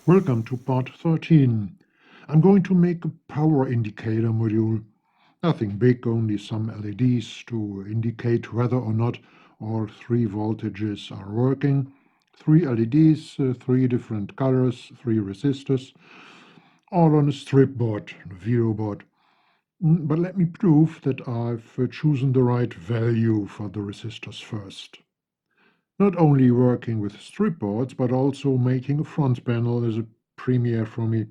Welcome to part 13. I'm going to make a power indicator module. Nothing big, only some LEDs to indicate whether or not all three voltages are working. Three LEDs, three different colors, three resistors, all on a strip board, a Velo board. But let me prove that I've chosen the right value for the resistors first. Not only working with strip boards, but also making a front panel is a premiere for me.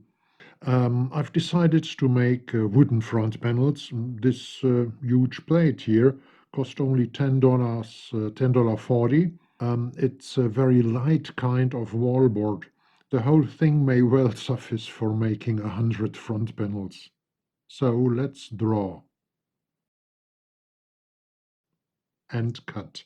I've decided to make wooden front panels. This huge plate here cost only $10, $10.40. It's a very light kind of wallboard. The whole thing may well suffice for making 100 front panels. So let's draw and cut.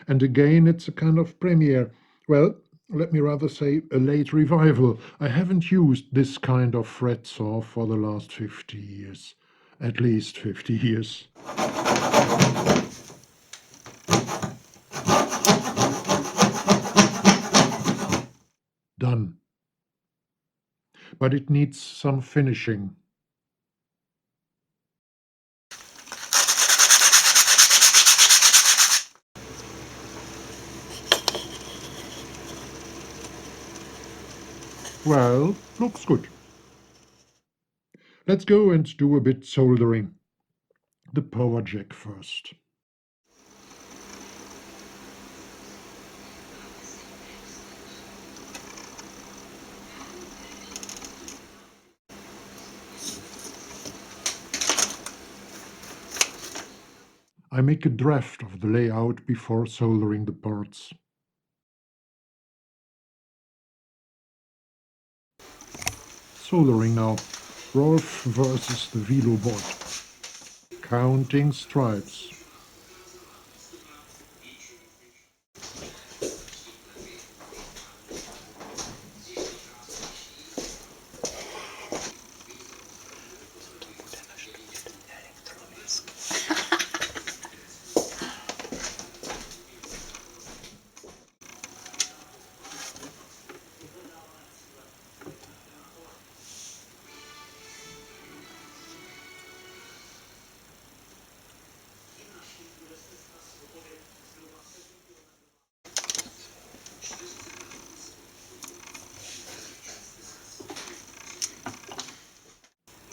And again, it's a kind of premiere. Well, let me rather say a late revival. I haven't used this kind of fret saw for the last 50 years. At least 50 years. Done. But it needs some finishing. Well, looks good. Let's go and do a bit soldering. The power jack first. I make a draft of the layout before soldering the parts. Soldering now. Rolf versus the Velo board. Counting stripes.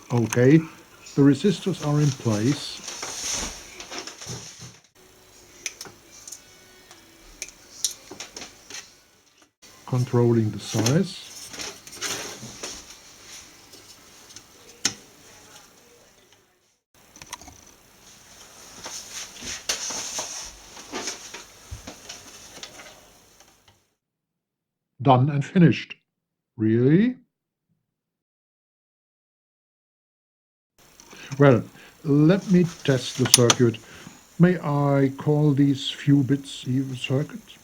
Okay, the resistors are in place. Controlling the size. Done and finished. Really? Well, let me test the circuit. May I call these few bits a circuit?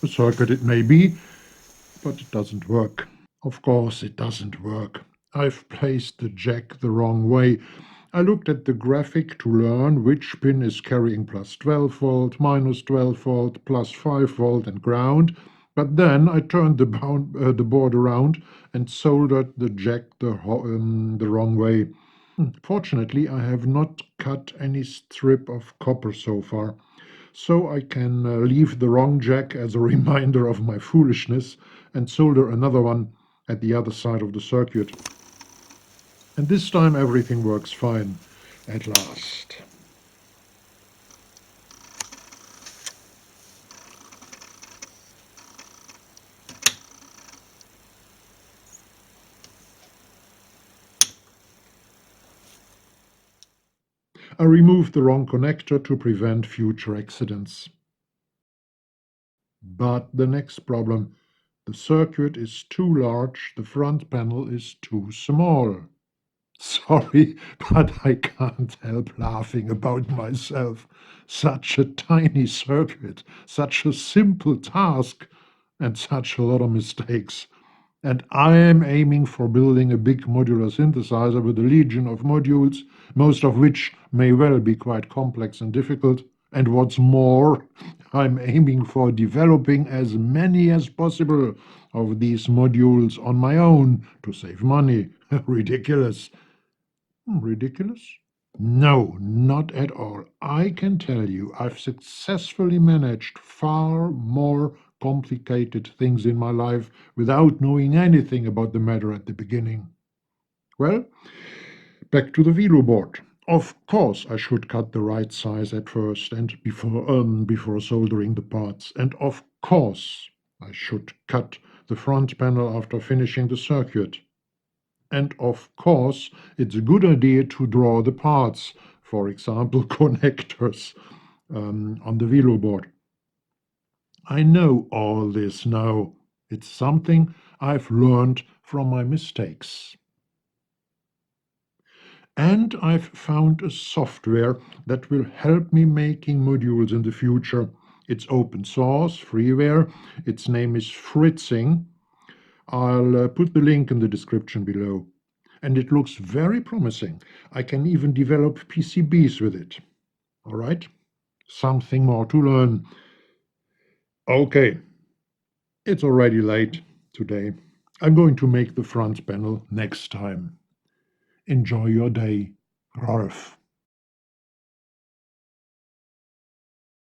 A circuit it may be, but it doesn't work. Of course it doesn't work. I've placed the jack the wrong way. I looked at the graphic to learn which pin is carrying plus 12 volt, minus 12 volt, plus 5 volt and ground, but then I turned the board around and soldered the jack the wrong way. Fortunately, I have not cut any strip of copper so far, so I can leave the wrong jack as a reminder of my foolishness and solder another one at the other side of the circuit. And this time everything works fine, at last. I removed the wrong connector to prevent future accidents. But the next problem, the circuit is too large, the front panel is too small. Sorry, but I can't help laughing about myself. Such a tiny circuit, such a simple task, and such a lot of mistakes. And I am aiming for building a big modular synthesizer with a legion of modules, most of which may well be quite complex and difficult. And what's more, I'm aiming for developing as many as possible, of these modules on my own to save money. Ridiculous. Ridiculous? No, not at all. I can tell you I've successfully managed far more complicated things in my life without knowing anything about the matter at the beginning. Well, back to the Velo board. Of course, I should cut the right size at first and before soldering the parts. And of course, I should cut the front panel after finishing the circuit. And of course, it's a good idea to draw the parts, for example, connectors on the Velo board. I know all this now. It's something I've learned from my mistakes. And I've found a software that will help me making modules in the future. It's open source, freeware. Its name is Fritzing. I'll put the link in the description below. And it looks very promising. I can even develop PCBs with it. All right? Something more to learn. Okay, it's already late today. I'm going to make the front panel next time. Enjoy your day, Rolf.